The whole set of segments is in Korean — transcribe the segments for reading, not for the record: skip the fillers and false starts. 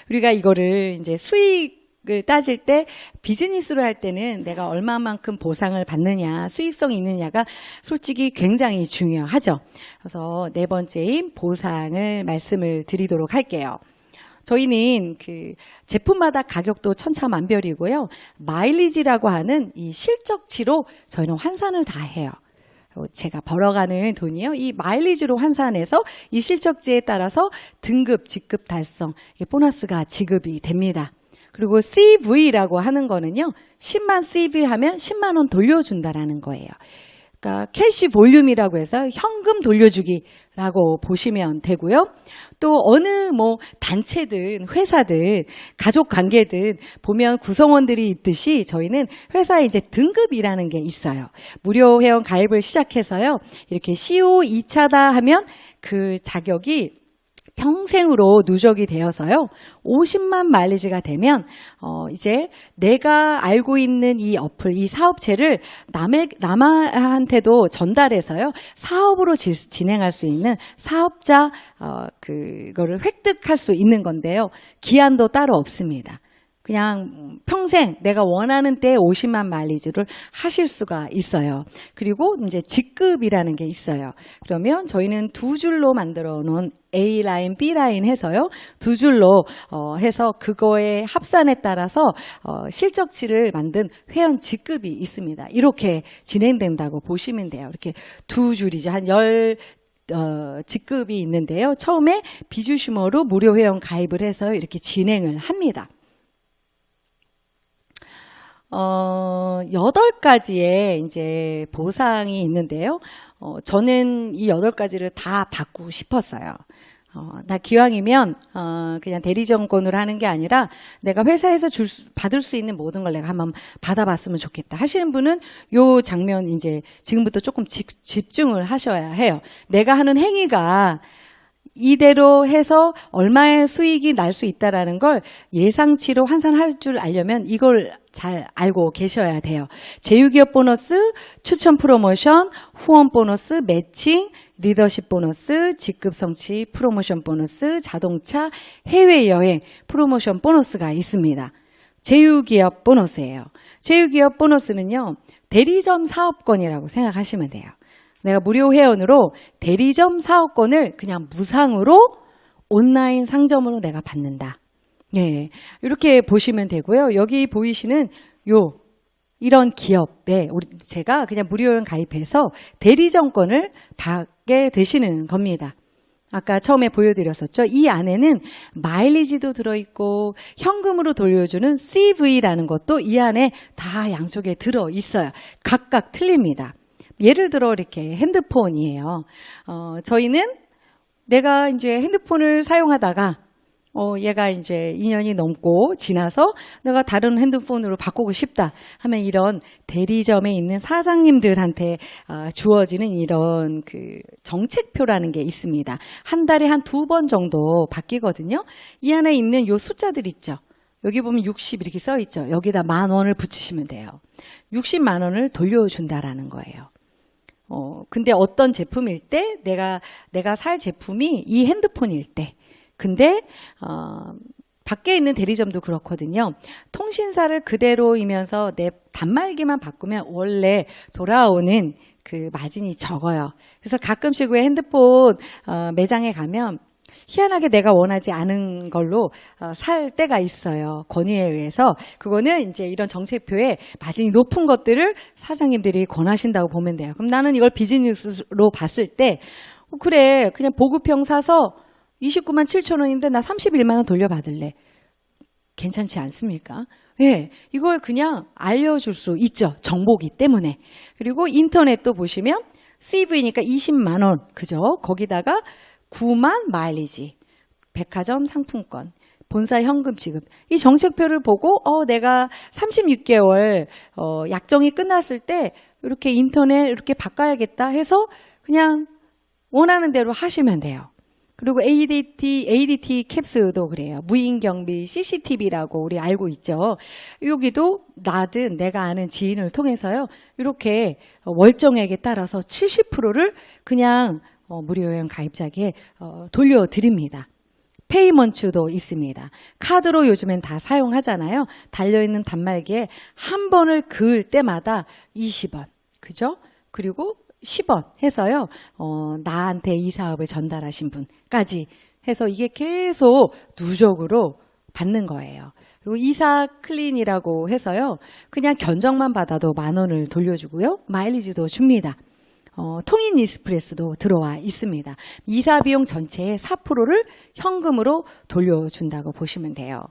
우리가 이거를 이제 수익을 따질 때 비즈니스로 할 때는 내가 얼마만큼 보상을 받느냐, 수익성이 있느냐가 솔직히 굉장히 중요하죠. 그래서 네 번째인 보상을 말씀을 드리도록 할게요. 저희는 그 제품마다 가격도 천차만별이고요. 마일리지라고 하는 이 실적치로 저희는 환산을 다 해요. 제가 벌어가는 돈이요. 이 마일리지로 환산해서 이 실적지에 따라서 등급, 직급 달성, 이게 보너스가 지급이 됩니다. 그리고 CV라고 하는 거는요. 10만 CV 하면 10만 원 돌려준다라는 거예요. 그러니까 캐시 볼륨이라고 해서 현금 돌려주기라고 보시면 되고요. 또 어느 뭐 단체든 회사든 가족 관계든 보면 구성원들이 있듯이 저희는 회사에 이제 등급이라는 게 있어요. 무료 회원 가입을 시작해서요. 이렇게 CO 2차다 하면 그 자격이 평생으로 누적이 되어서요. 50만 마일리지가 되면 이제 내가 알고 있는 이 어플, 이 사업체를 남한테도 전달해서요. 사업으로 진행할 수 있는 사업자 그거를 획득할 수 있는 건데요. 기한도 따로 없습니다. 그냥 평생 내가 원하는 때에 50만 마일리지를 하실 수가 있어요. 그리고 이제 직급이라는 게 있어요. 그러면 저희는 두 줄로 만들어 놓은 A라인, B라인 해서요. 두 줄로 해서 그거의 합산에 따라서 실적치를 만든 회원 직급이 있습니다. 이렇게 진행된다고 보시면 돼요. 이렇게 두 줄이죠. 한 10직급이 있는데요. 처음에 비주슈머로 무료 회원 가입을 해서 이렇게 진행을 합니다. 8가지의 이제 보상이 있는데요. 저는 이 8가지를 다 받고 싶었어요. 나 기왕이면 그냥 대리점권으로 하는 게 아니라 내가 회사에서 받을 수 있는 모든 걸 내가 한번 받아봤으면 좋겠다 하시는 분은 요 장면 이제 지금부터 조금 집중을 하셔야 해요. 내가 하는 행위가 이대로 해서 얼마의 수익이 날 수 있다라는 걸 예상치로 환산할 줄 알려면 이걸 잘 알고 계셔야 돼요. 제휴기업 보너스, 추천 프로모션, 후원 보너스, 매칭, 리더십 보너스, 직급 성취 프로모션 보너스, 자동차, 해외여행 프로모션 보너스가 있습니다. 제휴기업 보너스예요. 제휴기업 보너스는요. 대리점 사업권이라고 생각하시면 돼요. 내가 무료 회원으로 대리점 사업권을 그냥 무상으로 온라인 상점으로 내가 받는다. 예, 이렇게 보시면 되고요. 여기 보이시는 이런 기업에 제가 그냥 무료 회원 가입해서 대리점권을 받게 되시는 겁니다. 아까 처음에 보여드렸었죠. 이 안에는 마일리지도 들어있고 현금으로 돌려주는 CV라는 것도 이 안에 다 양쪽에 들어있어요. 각각 틀립니다. 예를 들어 이렇게 핸드폰이에요. 저희는 내가 이제 핸드폰을 사용하다가 얘가 이제 2년이 넘고 지나서 내가 다른 핸드폰으로 바꾸고 싶다 하면 이런 대리점에 있는 사장님들한테 주어지는 이런 그 정책표라는 게 있습니다. 한 달에 한 2번 정도 바뀌거든요. 이 안에 있는 요 숫자들 있죠. 여기 보면 60 이렇게 써 있죠. 여기다 10,000원을 붙이시면 돼요. 60만 원을 돌려준다라는 거예요. 근데 어떤 제품일 때 내가 살 제품이 이 핸드폰일 때 근데 밖에 있는 대리점도 그렇거든요. 통신사를 그대로이면서 내 단말기만 바꾸면 원래 돌아오는 그 마진이 적어요. 그래서 가끔씩 왜 핸드폰 매장에 가면 희한하게 내가 원하지 않은 걸로 살 때가 있어요. 권유에 의해서. 그거는 이제 이런 정책표에 마진이 높은 것들을 사장님들이 권하신다고 보면 돼요. 그럼 나는 이걸 비즈니스로 봤을 때 그래 그냥 보급형 사서 29만 7천 원인데 나 31만 원 돌려받을래. 괜찮지 않습니까? 예, 이걸 그냥 알려줄 수 있죠. 정보기 때문에. 그리고 인터넷도 보시면 CV니까 20만 원. 그죠? 거기다가 9만 마일리지, 백화점 상품권, 본사 현금 지급. 이 정책표를 보고 내가 36개월 약정이 끝났을 때 이렇게 인터넷 이렇게 바꿔야겠다 해서 그냥 원하는 대로 하시면 돼요. 그리고 ADT 캡스도 그래요. 무인경비 CCTV라고 우리 알고 있죠. 여기도 나든 내가 아는 지인을 통해서요. 이렇게 월정액에 따라서 70%를 그냥 무료 회원 가입자에게 돌려드립니다. 페이먼츠도 있습니다. 카드로 요즘엔 다 사용하잖아요. 달려있는 단말기에 한 번을 그을 때마다 20원, 그죠? 그리고 10원 해서요. 나한테 이 사업을 전달하신 분까지 해서 이게 계속 누적으로 받는 거예요. 그리고 이사 클린이라고 해서요. 그냥 견적만 받아도 10,000원을 돌려주고요. 마일리지도 줍니다. 통인 이스프레스도 들어와 있습니다. 이사 비용 전체의 4%를 현금으로 돌려준다고 보시면 돼요.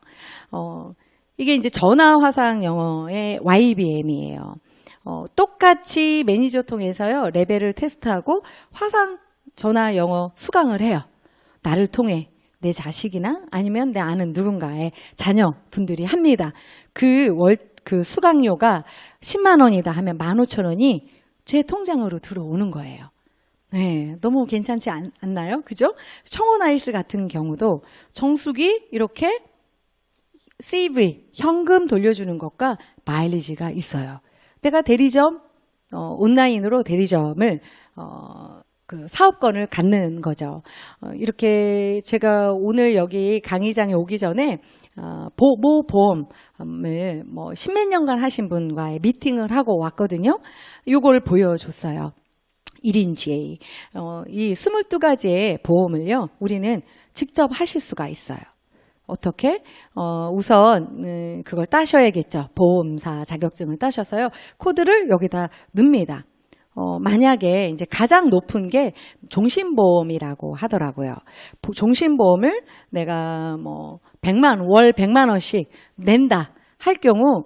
이게 이제 전화 화상 영어의 YBM이에요. 똑같이 매니저 통해서요. 레벨을 테스트하고 화상 전화 영어 수강을 해요. 나를 통해 내 자식이나 아니면 내 아는 누군가의 자녀분들이 합니다. 그 수강료가 10만 원이다 하면 15,000원이 제 통장으로 들어오는 거예요. 네, 너무 괜찮지 않나요? 그죠? 청원아이스 같은 경우도 정수기 이렇게 CV, 현금 돌려주는 것과 마일리지가 있어요. 내가 대리점, 온라인으로 대리점을, 그 사업권을 갖는 거죠. 이렇게 제가 오늘 여기 강의장에 오기 전에 모 보험을 뭐 십몇 년간 하신 분과의 미팅을 하고 왔거든요. 이걸 보여줬어요. 1인 GA. 이 22가지의 보험을요, 우리는 직접 하실 수가 있어요. 어떻게? 우선 그걸 따셔야겠죠. 보험사 자격증을 따셔서요. 코드를 여기다 넣습니다. 만약에 이제 가장 높은 게 종신보험이라고 하더라고요. 종신보험을 내가 뭐 100만, 월 100만 원씩 낸다 할 경우,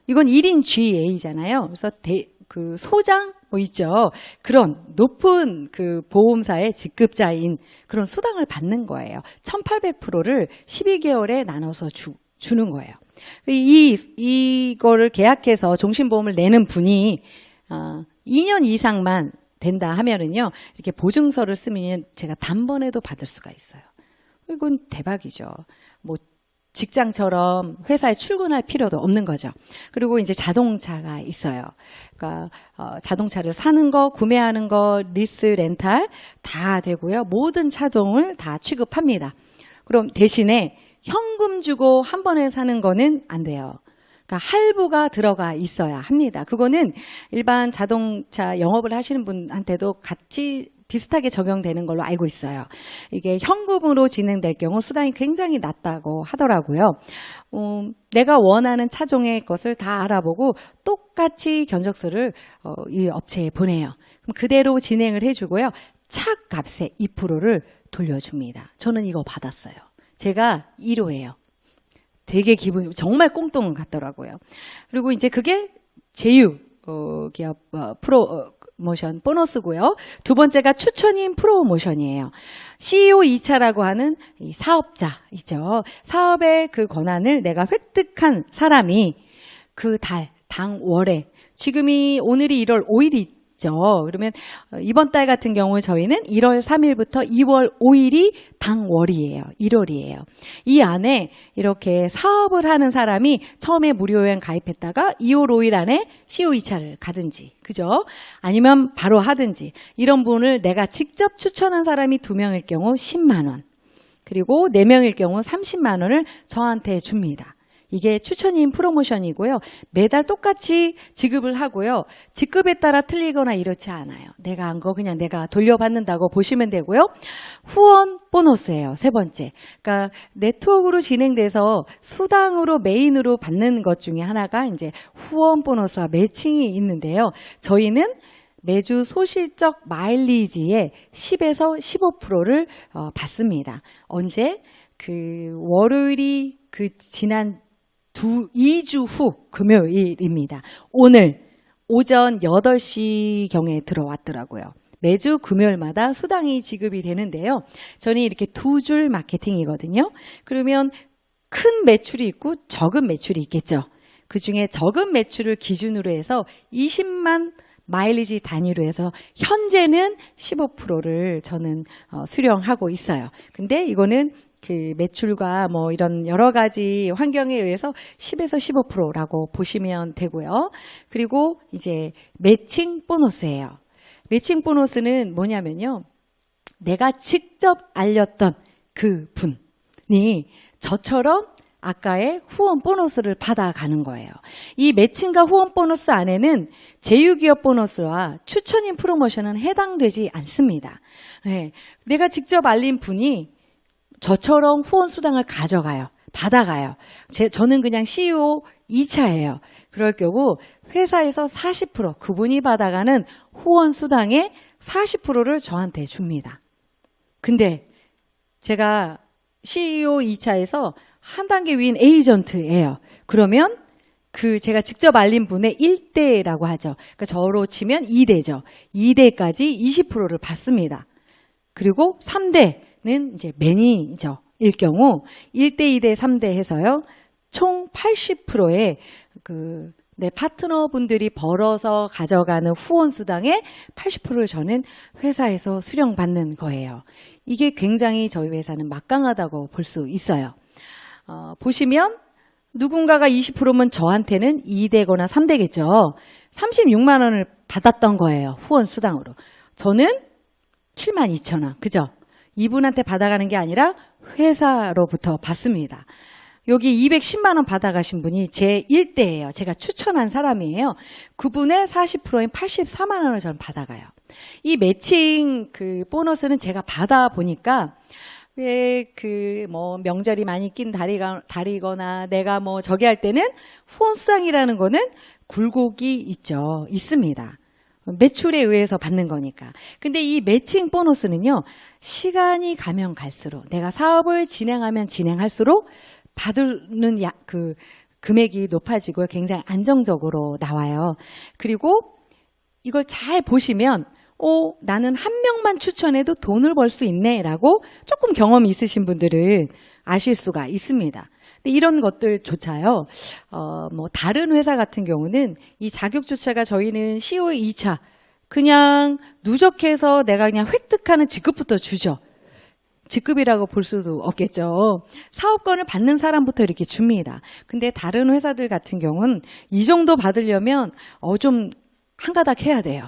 이건 1인 GA잖아요. 그래서 그 소장 뭐 있죠. 그런 높은 그 보험사의 직급자인 그런 수당을 받는 거예요. 1,800%를 12개월에 나눠서 주는 거예요. 이거를 계약해서 종신보험을 내는 분이 2년 이상만 된다 하면은요, 이렇게 보증서를 쓰면 제가 단번에도 받을 수가 있어요. 이건 대박이죠. 뭐 직장처럼 회사에 출근할 필요도 없는 거죠. 그리고 이제 자동차가 있어요. 그러니까 자동차를 사는 거, 구매하는 거, 리스, 렌탈 다 되고요. 모든 차종을 다 취급합니다. 그럼 대신에 현금 주고 한 번에 사는 거는 안 돼요. 그러니까 할부가 들어가 있어야 합니다. 그거는 일반 자동차 영업을 하시는 분한테도 같이 비슷하게 적용되는 걸로 알고 있어요. 이게 현금으로 진행될 경우 수당이 굉장히 낮다고 하더라고요. 내가 원하는 차종의 것을 다 알아보고 똑같이 견적서를 이 업체에 보내요. 그럼 그대로 진행을 해주고요. 차 값의 2%를 돌려줍니다. 저는 이거 받았어요. 제가 1호예요. 되게 기분이 정말 꽁돈 같더라고요. 그리고 이제 그게 제휴 기업 프로모션 보너스고요. 두 번째가 추천인 프로모션이에요. CEO 2차라고 하는 이 사업자 있죠. 사업의 그 권한을 내가 획득한 사람이 그 당월에 지금이 오늘이 1월 5일이 그러면 이번 달 같은 경우 저희는 1월 3일부터 2월 5일이 당월이에요. 1월이에요. 이 안에 이렇게 사업을 하는 사람이 처음에 무료여행 가입했다가 2월 5일 안에 CO2차를 가든지, 그죠? 아니면 바로 하든지, 이런 분을 내가 직접 추천한 사람이 2명일 경우 10만 원, 그리고 4명일 경우 30만 원을 저한테 줍니다. 이게 추천인 프로모션이고요. 매달 똑같이 지급을 하고요. 직급에 따라 틀리거나 이렇지 않아요. 내가 한 거 그냥 내가 돌려받는다고 보시면 되고요. 후원 보너스예요. 세 번째. 그러니까 네트워크로 진행돼서 수당으로 메인으로 받는 것 중에 하나가 이제 후원 보너스와 매칭이 있는데요. 저희는 매주 소실적 마일리지의 10에서 15%를 받습니다. 언제? 그 월요일이 그 지난 2주 후 금요일입니다. 오늘 오전 8시경에 들어왔더라고요. 매주 금요일마다 수당이 지급이 되는데요. 저는 이렇게 2줄 마케팅이거든요. 그러면 큰 매출이 있고 적은 매출이 있겠죠. 그중에 적은 매출을 기준으로 해서 20만 마일리지 단위로 해서 현재는 15%를 저는 수령하고 있어요. 근데 이거는 그 매출과 뭐 이런 여러 가지 환경에 의해서 10에서 15%라고 보시면 되고요. 그리고 이제 매칭 보너스예요. 매칭 보너스는 뭐냐면요. 내가 직접 알렸던 그 분, 저처럼 아까의 후원 보너스를 받아가는 거예요. 이 매칭과 후원 보너스 안에는 제휴기업 보너스와 추천인 프로모션은 해당되지 않습니다. 네, 내가 직접 알린 분이 저처럼 후원 수당을 가져가요. 받아가요. 저는 그냥 CEO 2차예요. 그럴 경우 회사에서 40% 그분이 받아가는 후원 수당의 40%를 저한테 줍니다. 근데 제가 CEO 2차에서 한 단계 위인 에이전트예요. 그러면 제가 직접 알린 분의 1대라고 하죠. 그러니까 저로 치면 2대죠. 2대까지 20%를 받습니다. 그리고 3대는 이제 매니저일 경우 1대, 2대, 3대 해서요. 총 80%의 내 파트너분들이 벌어서 가져가는 후원 수당의 80%를 저는 회사에서 수령받는 거예요. 이게 굉장히 저희 회사는 막강하다고 볼 수 있어요. 보시면 누군가가 20%면 저한테는 2대거나 3대겠죠. 36만 원을 받았던 거예요. 후원 수당으로. 저는 72,000원. 그죠? 이분한테 받아가는 게 아니라 회사로부터 받습니다. 여기 210만 원 받아가신 분이 제 1대예요. 제가 추천한 사람이에요. 그분의 40%인 84만 원을 저는 받아가요. 이 매칭 보너스는 제가 받아보니까 왜 명절이 많이 낀 달이거나 내가 저기 할 때는 후원 수당이라는 거는 굴곡이 있습니다. 매출에 의해서 받는 거니까. 근데 이 매칭 보너스는요, 시간이 가면 갈수록 내가 사업을 진행하면 진행할수록 받는 금액이 높아지고 굉장히 안정적으로 나와요. 그리고 이걸 잘 보시면 나는 한 명만 추천해도 돈을 벌 수 있네 라고 조금 경험이 있으신 분들은 아실 수가 있습니다. 근데 이런 것들조차요, 다른 회사 같은 경우는 이 자격조차가 저희는 CEO 2차 그냥 누적해서 내가 그냥 획득하는 직급부터 주죠. 직급이라고 볼 수도 없겠죠. 사업권을 받는 사람부터 이렇게 줍니다. 근데 다른 회사들 같은 경우는 이 정도 받으려면 좀 한가닥 해야 돼요.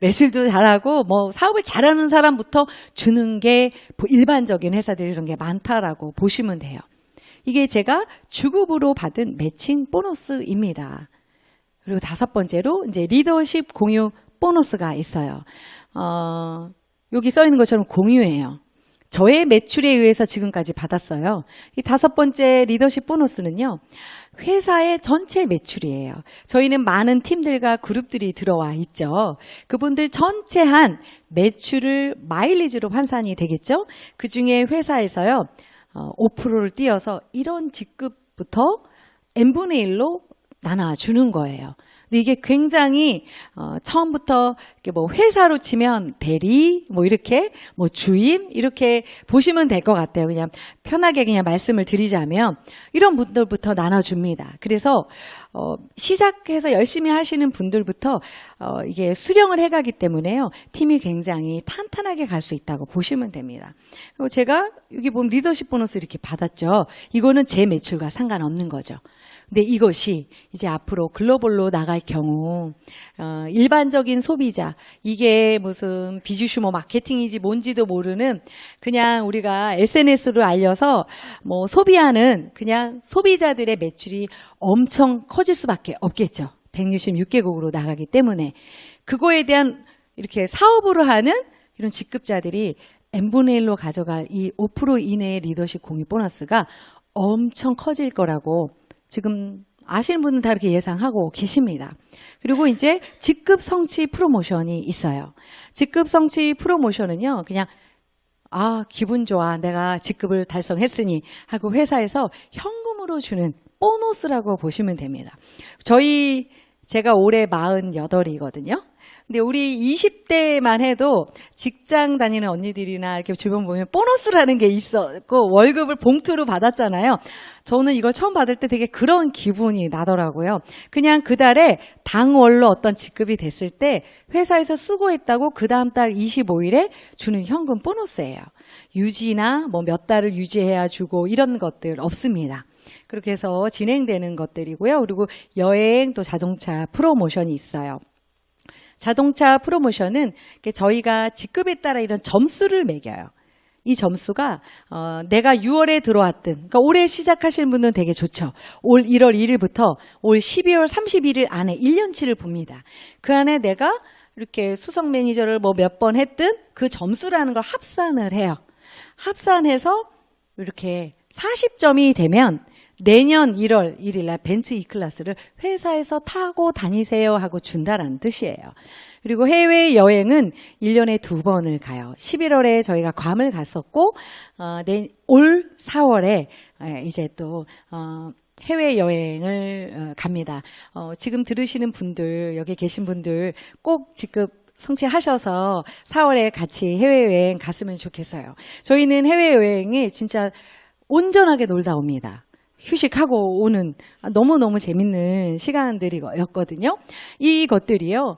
매출도 잘하고 사업을 잘하는 사람부터 주는 게 일반적인 회사들이 이런 게 많다라고 보시면 돼요. 이게 제가 주급으로 받은 매칭 보너스입니다. 그리고 5번째로 이제 리더십 공유 보너스가 있어요. 여기 써 있는 것처럼 공유예요. 저의 매출에 의해서 지금까지 받았어요. 이 5번째 리더십 보너스는요, 회사의 전체 매출이에요. 저희는 많은 팀들과 그룹들이 들어와 있죠. 그분들 전체 한 매출을 마일리지로 환산이 되겠죠. 그 중에 회사에서요, 5%를 띄어서 이런 직급부터 n분의 1로 나눠주는 거예요. 근데 이게 굉장히 처음부터 이렇게 회사로 치면 대리 이렇게 주임 이렇게 보시면 될 것 같아요. 그냥 편하게 그냥 말씀을 드리자면 이런 분들부터 나눠줍니다. 그래서 시작해서 열심히 하시는 분들부터 이게 수령을 해가기 때문에요. 팀이 굉장히 탄탄하게 갈 수 있다고 보시면 됩니다. 그리고 제가 여기 보면 리더십 보너스 이렇게 받았죠. 이거는 제 매출과 상관없는 거죠. 근데 이것이 이제 앞으로 글로벌로 나갈 경우 일반적인 소비자, 이게 무슨 비주슈머 마케팅이지 뭔지도 모르는 그냥 우리가 SNS로 알려서 소비하는 그냥 소비자들의 매출이 엄청 커질 수밖에 없겠죠. 166개국으로 나가기 때문에 그거에 대한 이렇게 사업으로 하는 이런 직급자들이 n분의 1로 가져갈 이 5% 이내의 리더십 공유 보너스가 엄청 커질 거라고 지금 아시는 분은 다 이렇게 예상하고 계십니다. 그리고 이제 직급 성취 프로모션이 있어요. 직급 성취 프로모션은요, 그냥 기분 좋아, 내가 직급을 달성했으니 하고 회사에서 현금으로 주는 보너스라고 보시면 됩니다. 제가 올해 48이거든요. 근데 우리 20대만 해도 직장 다니는 언니들이나 이렇게 주변 보면 보너스라는 게 있었고 월급을 봉투로 받았잖아요. 저는 이걸 처음 받을 때 되게 그런 기분이 나더라고요. 그냥 그 달에 당월로 어떤 직급이 됐을 때 회사에서 수고했다고 그 다음 달 25일에 주는 현금 보너스예요. 유지나 몇 달을 유지해야 주고 이런 것들 없습니다. 그렇게 해서 진행되는 것들이고요. 그리고 여행 또 자동차 프로모션이 있어요. 자동차 프로모션은 저희가 직급에 따라 이런 점수를 매겨요. 이 점수가 내가 6월에 들어왔든, 그러니까 올해 시작하시는 분은 되게 좋죠. 올 1월 1일부터 올 12월 31일 안에 1년치를 봅니다. 그 안에 내가 이렇게 수석 매니저를 뭐 몇 번 했든 그 점수라는 걸 합산을 해요. 합산해서 이렇게 40점이 되면 내년 1월 1일 날 벤츠 E클래스를 회사에서 타고 다니세요 하고 준다라는 뜻이에요. 그리고 해외여행은 1년에 2번을 가요. 11월에 저희가 괌을 갔었고 올 4월에 이제 또 해외여행을 갑니다. 지금 들으시는 분들, 여기 계신 분들 꼭 직급 성취하셔서 4월에 같이 해외여행 갔으면 좋겠어요. 저희는 해외여행에 진짜 온전하게 놀다 옵니다. 휴식하고 오는 너무너무 재밌는 시간들이었거든요. 이것들이요.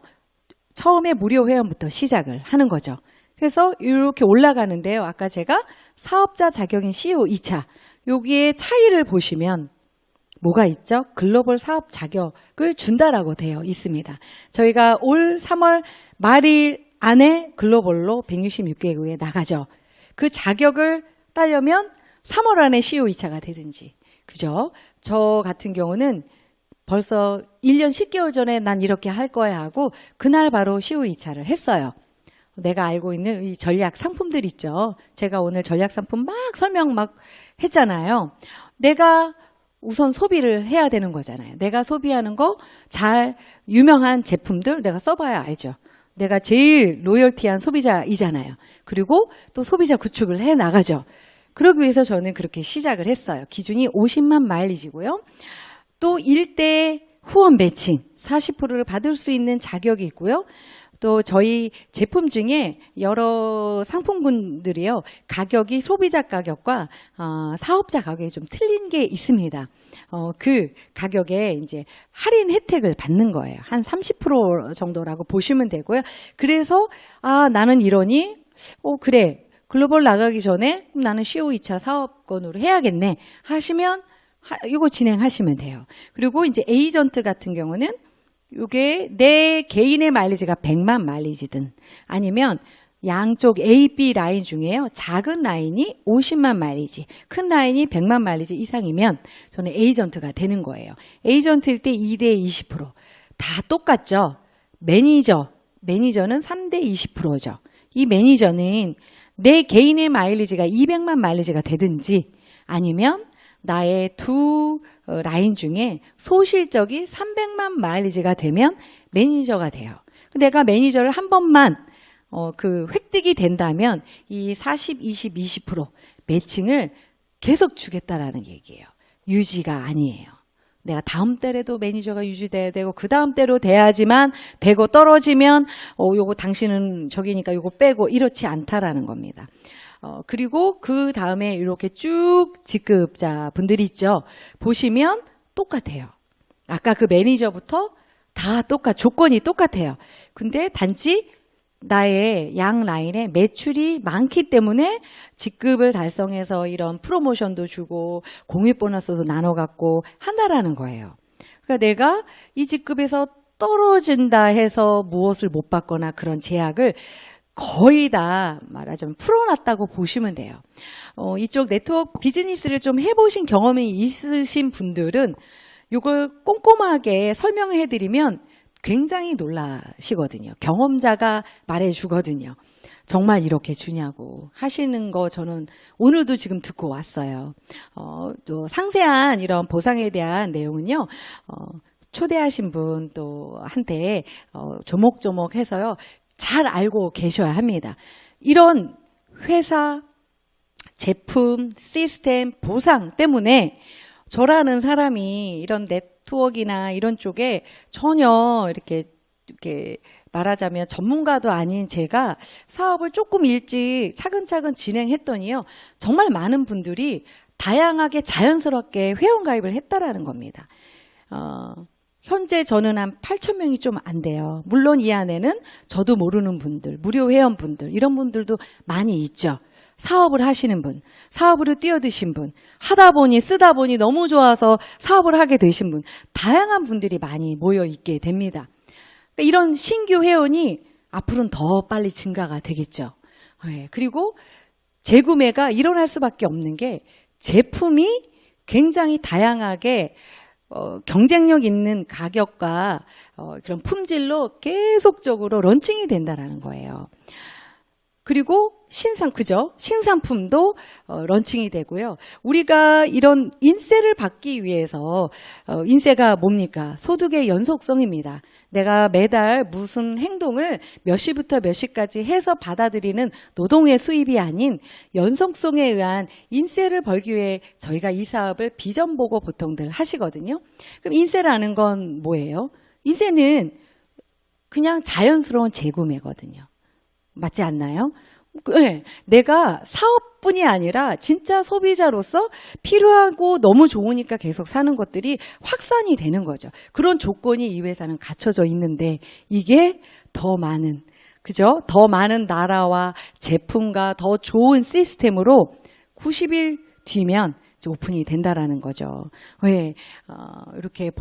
처음에 무료 회원부터 시작을 하는 거죠. 그래서 이렇게 올라가는데요. 아까 제가 사업자 자격인 CEO 2차 여기에 차이를 보시면 뭐가 있죠? 글로벌 사업 자격을 준다라고 되어 있습니다. 저희가 올 3월 말일 안에 글로벌로 166개국에 나가죠. 그 자격을 따려면 3월 안에 CEO 2차가 되든지. 그죠? 저 같은 경우는 벌써 1년 10개월 전에 난 이렇게 할 거야 하고 그날 바로 CEO 2차를 했어요. 내가 알고 있는 이 전략 상품들 있죠. 제가 오늘 전략 상품 막 설명 막 했잖아요. 내가 우선 소비를 해야 되는 거잖아요. 내가 소비하는 거 잘 유명한 제품들 내가 써봐야 알죠. 내가 제일 로열티한 소비자이잖아요. 그리고 또 소비자 구축을 해 나가죠. 그러기 위해서 저는 그렇게 시작을 했어요. 기준이 50만 마일리지고요. 또 일대 후원 매칭 40%를 받을 수 있는 자격이 있고요. 또 저희 제품 중에 여러 상품군들이요. 가격이 소비자 가격과 사업자 가격이 좀 틀린 게 있습니다. 그 가격에 이제 할인 혜택을 받는 거예요. 한 30% 정도라고 보시면 되고요. 그래서 나는 이러니 그래. 글로벌 나가기 전에 나는 CEO 2차 사업권으로 해야겠네 하시면 이거 진행하시면 돼요. 그리고 이제 에이전트 같은 경우는 이게 내 개인의 마일리지가 100만 마일리지든 아니면 양쪽 A, B 라인 중에요. 작은 라인이 50만 마일리지, 큰 라인이 100만 마일리지 이상이면 저는 에이전트가 되는 거예요. 에이전트일 때 2대 20%. 다 똑같죠. 매니저는 3대 20%죠. 이 매니저는 내 개인의 마일리지가 200만 마일리지가 되든지 아니면 나의 두 라인 중에 소실적이 300만 마일리지가 되면 매니저가 돼요. 내가 매니저를 한 번만 그 획득이 된다면 이 40, 20, 20% 매칭을 계속 주겠다라는 얘기예요. 유지가 아니에요. 내가 다음 달에도 매니저가 유지돼야 되고 그 다음 달로 돼야지만 되고 떨어지면 요거 당신은 저기니까 요거 빼고 이렇지 않다라는 겁니다. 그리고 그 다음에 이렇게 쭉 직급자 분들이 있죠. 보시면 똑같아요. 아까 그 매니저부터 다 조건이 똑같아요. 근데 단지 나의 양 라인에 매출이 많기 때문에 직급을 달성해서 이런 프로모션도 주고 공유 보너스도 나눠 갖고 한다라는 거예요. 그러니까 내가 이 직급에서 떨어진다 해서 무엇을 못 받거나 그런 제약을 거의 다 말하자면 풀어놨다고 보시면 돼요. 이쪽 네트워크 비즈니스를 좀 해보신 경험이 있으신 분들은 이걸 꼼꼼하게 설명을 해드리면 굉장히 놀라시거든요. 경험자가 말해주거든요. 정말 이렇게 주냐고 하시는 거 저는 오늘도 지금 듣고 왔어요. 또 상세한 이런 보상에 대한 내용은요. 초대하신 분 또 한테 조목조목 해서요. 잘 알고 계셔야 합니다. 이런 회사, 제품, 시스템, 보상 때문에 저라는 사람이 이런 네트워크나 이런 쪽에 전혀 이렇게 말하자면 전문가도 아닌 제가 사업을 조금 일찍 차근차근 진행했더니요. 정말 많은 분들이 다양하게 자연스럽게 회원가입을 했다라는 겁니다. 현재 저는 한 8,000명이 좀 안 돼요. 물론 이 안에는 저도 모르는 분들, 무료 회원분들 이런 분들도 많이 있죠. 사업을 하시는 분, 사업으로 뛰어드신 분, 하다 보니 쓰다 보니 너무 좋아서 사업을 하게 되신 분, 다양한 분들이 많이 모여 있게 됩니다. 그러니까 이런 신규 회원이 앞으로는 더 빨리 증가가 되겠죠. 그리고 재구매가 일어날 수밖에 없는 게 제품이 굉장히 다양하게 경쟁력 있는 가격과 그런 품질로 계속적으로 런칭이 된다라는 거예요. 그리고 그죠? 신상품도 런칭이 되고요. 우리가 이런 인세를 받기 위해서 인세가 뭡니까? 소득의 연속성입니다. 내가 매달 무슨 행동을 몇 시부터 몇 시까지 해서 받아들이는 노동의 수입이 아닌 연속성에 의한 인세를 벌기 위해 저희가 이 사업을 비전 보고 보통들 하시거든요. 그럼 인세라는 건 뭐예요? 인세는 그냥 자연스러운 재구매거든요. 맞지 않나요? 네, 내가 사업뿐이 아니라 진짜 소비자로서 필요하고 너무 좋으니까 계속 사는 것들이 확산이 되는 거죠. 그런 조건이 이 회사는 갖춰져 있는데 이게 더 많은, 그죠? 더 많은 나라와 제품과 더 좋은 시스템으로 90일 뒤면 이제 오픈이 된다라는 거죠. 왜 이렇게